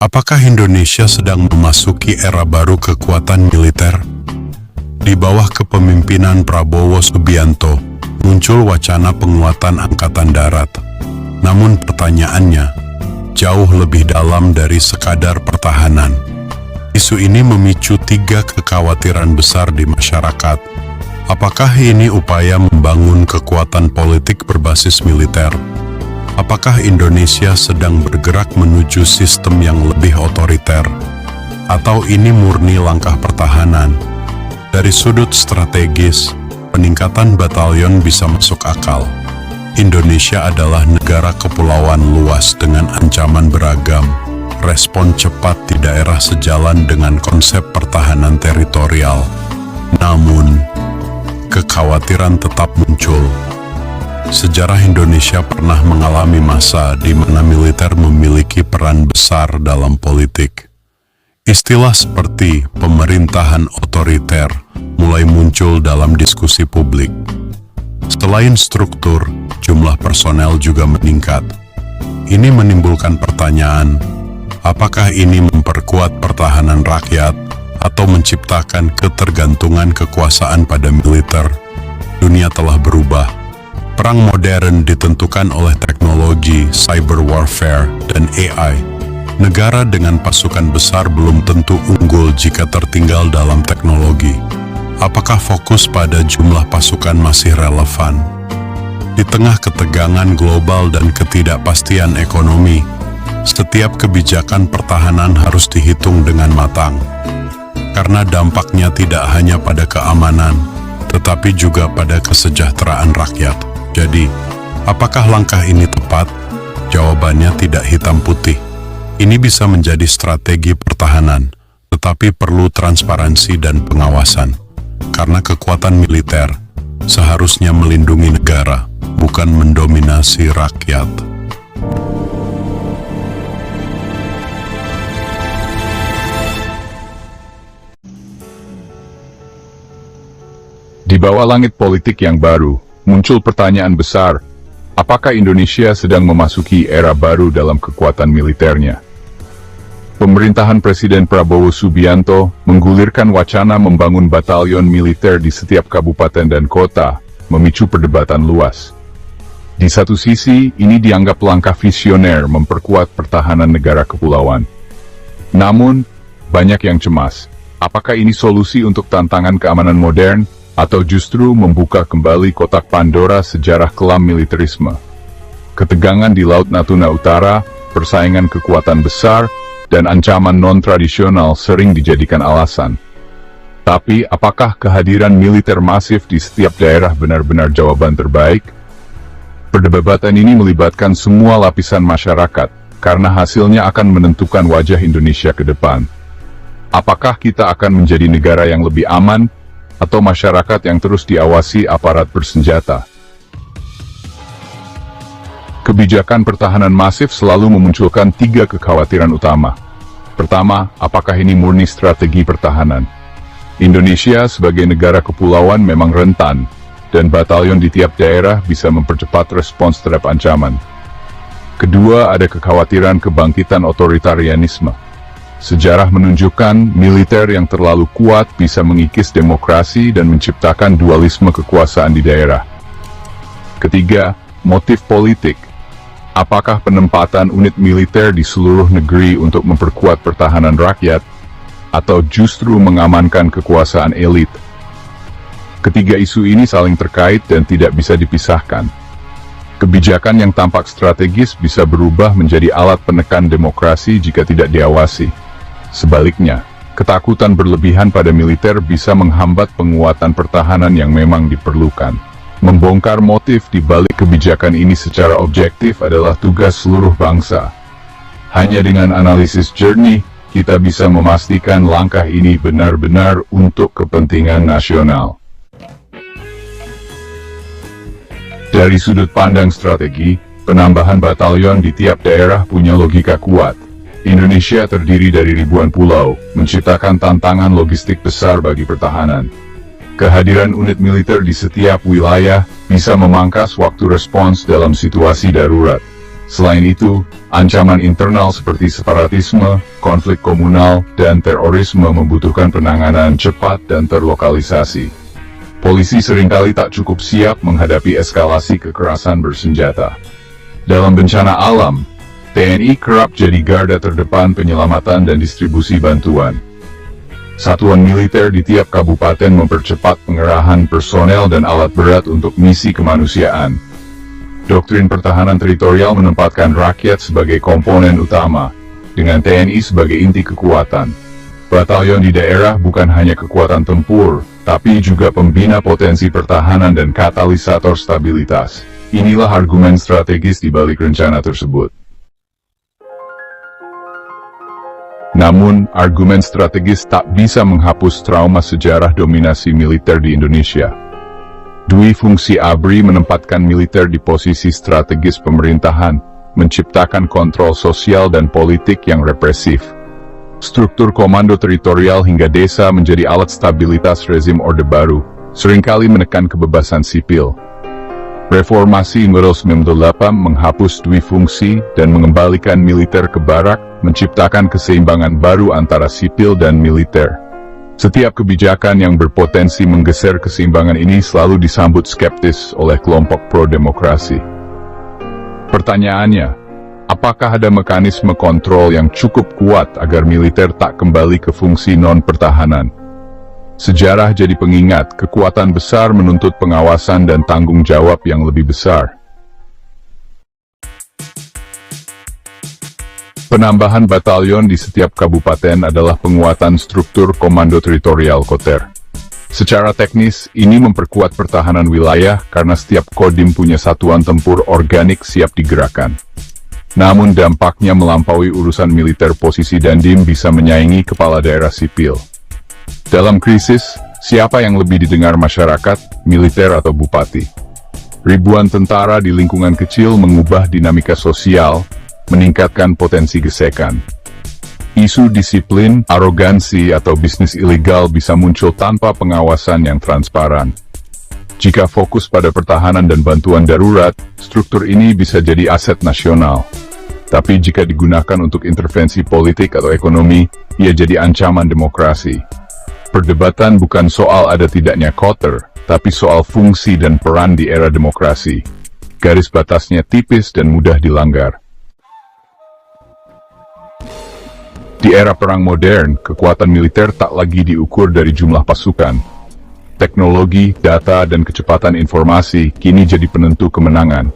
Apakah Indonesia sedang memasuki era baru kekuatan militer? Di bawah kepemimpinan Prabowo Subianto, muncul wacana penguatan Angkatan Darat. Namun pertanyaannya, jauh lebih dalam dari sekadar pertahanan. Isu ini memicu 3 kekhawatiran besar di masyarakat. Apakah ini upaya membangun kekuatan politik berbasis militer? Apakah Indonesia sedang bergerak menuju sistem yang lebih otoriter? Atau ini murni langkah pertahanan? Dari sudut strategis, peningkatan batalion bisa masuk akal. Indonesia adalah negara kepulauan luas dengan ancaman beragam. Respon cepat di daerah sejalan dengan konsep pertahanan teritorial. Namun, kekhawatiran tetap muncul. Sejarah Indonesia pernah mengalami masa di mana militer memiliki peran besar dalam politik. Istilah seperti pemerintahan otoriter mulai muncul dalam diskusi publik. Selain struktur, jumlah personel juga meningkat. Ini menimbulkan pertanyaan, apakah ini memperkuat pertahanan rakyat atau menciptakan ketergantungan kekuasaan pada militer? Dunia telah berubah. Perang modern ditentukan oleh teknologi, cyber warfare, dan AI. Negara dengan pasukan besar belum tentu unggul jika tertinggal dalam teknologi. Apakah fokus pada jumlah pasukan masih relevan? Di tengah ketegangan global dan ketidakpastian ekonomi, setiap kebijakan pertahanan harus dihitung dengan matang. Karena dampaknya tidak hanya pada keamanan, tetapi juga pada kesejahteraan rakyat. Jadi, apakah langkah ini tepat? Jawabannya tidak hitam putih. Ini bisa menjadi strategi pertahanan, tetapi perlu transparansi dan pengawasan. Karena kekuatan militer seharusnya melindungi negara, bukan mendominasi rakyat. Di bawah langit politik yang baru, muncul pertanyaan besar, apakah Indonesia sedang memasuki era baru dalam kekuatan militernya? Pemerintahan Presiden Prabowo Subianto menggulirkan wacana membangun batalion militer di setiap kabupaten dan kota, memicu perdebatan luas. Di satu sisi, ini dianggap langkah visioner memperkuat pertahanan negara kepulauan. Namun, banyak yang cemas, apakah ini solusi untuk tantangan keamanan modern? Atau justru membuka kembali kotak Pandora sejarah kelam militerisme. Ketegangan di Laut Natuna Utara, persaingan kekuatan besar, dan ancaman non-tradisional sering dijadikan alasan. Tapi apakah kehadiran militer masif di setiap daerah benar-benar jawaban terbaik? Perdebatan ini melibatkan semua lapisan masyarakat, karena hasilnya akan menentukan wajah Indonesia ke depan. Apakah kita akan menjadi negara yang lebih aman, atau masyarakat yang terus diawasi aparat bersenjata? Kebijakan pertahanan masif selalu memunculkan 3 kekhawatiran utama. Pertama, apakah ini murni strategi pertahanan? Indonesia sebagai negara kepulauan memang rentan, dan batalion di tiap daerah bisa mempercepat respons terhadap ancaman. Kedua, ada kekhawatiran kebangkitan otoritarianisme. Sejarah menunjukkan militer yang terlalu kuat bisa mengikis demokrasi dan menciptakan dualisme kekuasaan di daerah. Ketiga, motif politik. Apakah penempatan unit militer di seluruh negeri untuk memperkuat pertahanan rakyat, atau justru mengamankan kekuasaan elit? Ketiga isu ini saling terkait dan tidak bisa dipisahkan. Kebijakan yang tampak strategis bisa berubah menjadi alat penekan demokrasi jika tidak diawasi. Sebaliknya, ketakutan berlebihan pada militer bisa menghambat penguatan pertahanan yang memang diperlukan. Membongkar motif di balik kebijakan ini secara objektif adalah tugas seluruh bangsa. Hanya dengan analisis jernih, kita bisa memastikan langkah ini benar-benar untuk kepentingan nasional. Dari sudut pandang strategi, penambahan batalion di tiap daerah punya logika kuat. Indonesia terdiri dari ribuan pulau, menciptakan tantangan logistik besar bagi pertahanan. Kehadiran unit militer di setiap wilayah bisa memangkas waktu respons dalam situasi darurat. Selain itu, ancaman internal seperti separatisme, konflik komunal, dan terorisme membutuhkan penanganan cepat dan terlokalisasi. Polisi seringkali tak cukup siap menghadapi eskalasi kekerasan bersenjata. Dalam bencana alam, TNI kerap jadi garda terdepan penyelamatan dan distribusi bantuan. Satuan militer di tiap kabupaten mempercepat pengerahan personel dan alat berat untuk misi kemanusiaan. Doktrin pertahanan teritorial menempatkan rakyat sebagai komponen utama, dengan TNI sebagai inti kekuatan. Batalion di daerah bukan hanya kekuatan tempur, tapi juga pembina potensi pertahanan dan katalisator stabilitas. Inilah argumen strategis di balik rencana tersebut. Namun, argumen strategis tak bisa menghapus trauma sejarah dominasi militer di Indonesia. Dwi fungsi ABRI menempatkan militer di posisi strategis pemerintahan, menciptakan kontrol sosial dan politik yang represif. Struktur komando teritorial hingga desa menjadi alat stabilitas rezim Orde Baru, seringkali menekan kebebasan sipil. Reformasi 1998 menghapus dwi fungsi dan mengembalikan militer ke barak, menciptakan keseimbangan baru antara sipil dan militer. Setiap kebijakan yang berpotensi menggeser keseimbangan ini selalu disambut skeptis oleh kelompok pro-demokrasi. Pertanyaannya, apakah ada mekanisme kontrol yang cukup kuat agar militer tak kembali ke fungsi non-pertahanan? Sejarah jadi pengingat, kekuatan besar menuntut pengawasan dan tanggung jawab yang lebih besar. Penambahan batalion di setiap kabupaten adalah penguatan struktur komando teritorial Koter. Secara teknis, ini memperkuat pertahanan wilayah karena setiap kodim punya satuan tempur organik siap digerakkan. Namun dampaknya melampaui urusan militer, posisi Dandim bisa menyaingi kepala daerah sipil. Dalam krisis, siapa yang lebih didengar masyarakat, militer atau bupati? Ribuan tentara di lingkungan kecil mengubah dinamika sosial, meningkatkan potensi gesekan. Isu disiplin, arogansi, atau bisnis ilegal bisa muncul tanpa pengawasan yang transparan. Jika fokus pada pertahanan dan bantuan darurat, struktur ini bisa jadi aset nasional. Tapi jika digunakan untuk intervensi politik atau ekonomi, ia jadi ancaman demokrasi. Perdebatan bukan soal ada tidaknya Koter, tapi soal fungsi dan peran di era demokrasi. Garis batasnya tipis dan mudah dilanggar. Di era perang modern, kekuatan militer tak lagi diukur dari jumlah pasukan. Teknologi, data, dan kecepatan informasi kini jadi penentu kemenangan.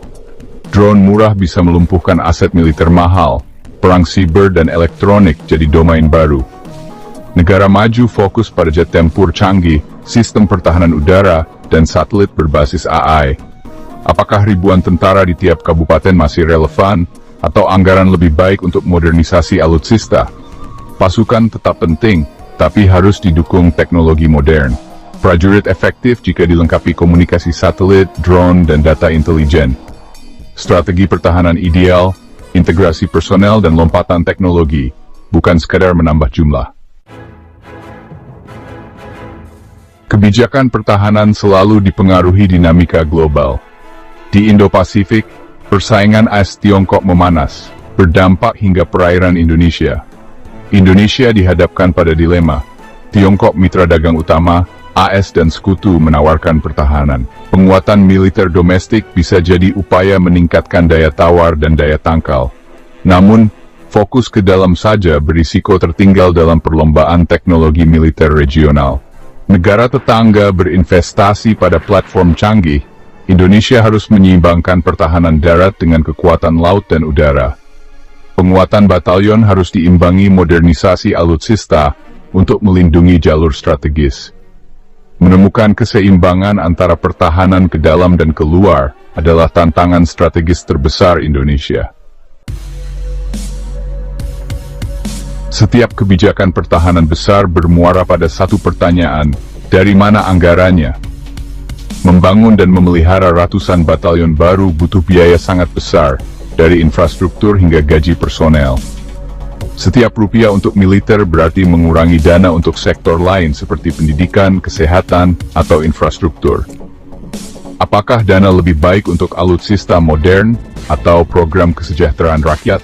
Drone murah bisa melumpuhkan aset militer mahal, perang siber dan elektronik jadi domain baru. Negara maju fokus pada jet tempur canggih, sistem pertahanan udara, dan satelit berbasis AI. Apakah ribuan tentara di tiap kabupaten masih relevan, atau anggaran lebih baik untuk modernisasi alutsista? Pasukan tetap penting, tapi harus didukung teknologi modern. Prajurit efektif jika dilengkapi komunikasi satelit, drone, dan data intelijen. Strategi pertahanan ideal, integrasi personel dan lompatan teknologi, bukan sekadar menambah jumlah. Kebijakan pertahanan selalu dipengaruhi dinamika global. Di Indo-Pasifik, persaingan AS Tiongkok memanas, berdampak hingga perairan Indonesia. Indonesia dihadapkan pada dilema. Tiongkok mitra dagang utama, AS dan sekutu menawarkan pertahanan. Penguatan militer domestik bisa jadi upaya meningkatkan daya tawar dan daya tangkal. Namun, fokus ke dalam saja berisiko tertinggal dalam perlombaan teknologi militer regional. Negara tetangga berinvestasi pada platform canggih, Indonesia harus menyeimbangkan pertahanan darat dengan kekuatan laut dan udara. Penguatan batalion harus diimbangi modernisasi alutsista untuk melindungi jalur strategis. Menemukan keseimbangan antara pertahanan ke dalam dan keluar adalah tantangan strategis terbesar Indonesia. Setiap kebijakan pertahanan besar bermuara pada satu pertanyaan, dari mana anggarannya? Membangun dan memelihara ratusan batalion baru butuh biaya sangat besar, dari infrastruktur hingga gaji personel. Setiap rupiah untuk militer berarti mengurangi dana untuk sektor lain seperti pendidikan, kesehatan, atau infrastruktur. Apakah dana lebih baik untuk alutsista modern, atau program kesejahteraan rakyat?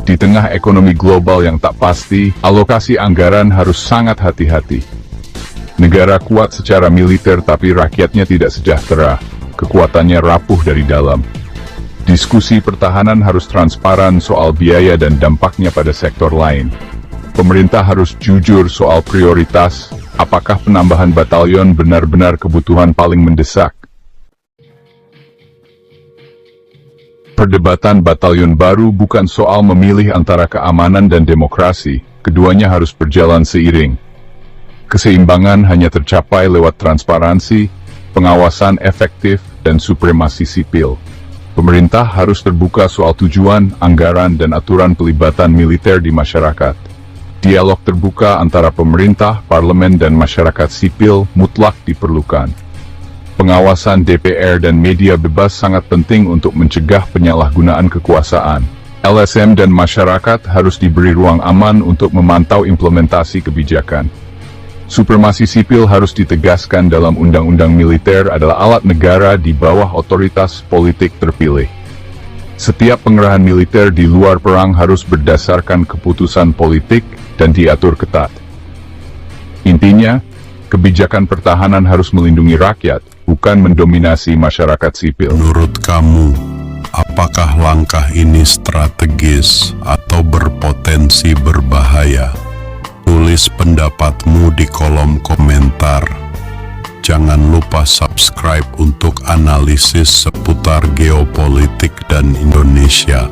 Di tengah ekonomi global yang tak pasti, alokasi anggaran harus sangat hati-hati. Negara kuat secara militer tapi rakyatnya tidak sejahtera, kekuatannya rapuh dari dalam. Diskusi pertahanan harus transparan soal biaya dan dampaknya pada sektor lain. Pemerintah harus jujur soal prioritas, apakah penambahan batalion benar-benar kebutuhan paling mendesak. Perdebatan batalion baru bukan soal memilih antara keamanan dan demokrasi, keduanya harus berjalan seiring. Keseimbangan hanya tercapai lewat transparansi, pengawasan efektif, dan supremasi sipil. Pemerintah harus terbuka soal tujuan, anggaran, dan aturan pelibatan militer di masyarakat. Dialog terbuka antara pemerintah, parlemen, dan masyarakat sipil mutlak diperlukan. Pengawasan DPR dan media bebas sangat penting untuk mencegah penyalahgunaan kekuasaan. LSM dan masyarakat harus diberi ruang aman untuk memantau implementasi kebijakan. Supremasi sipil harus ditegaskan dalam undang-undang militer adalah alat negara di bawah otoritas politik terpilih. Setiap pengerahan militer di luar perang harus berdasarkan keputusan politik dan diatur ketat. Intinya, kebijakan pertahanan harus melindungi rakyat, bukan mendominasi masyarakat sipil. Menurut kamu, apakah langkah ini strategis atau berpotensi berbahaya? Tulis pendapatmu di kolom komentar. Jangan lupa subscribe untuk analisis seputar geopolitik dan Indonesia.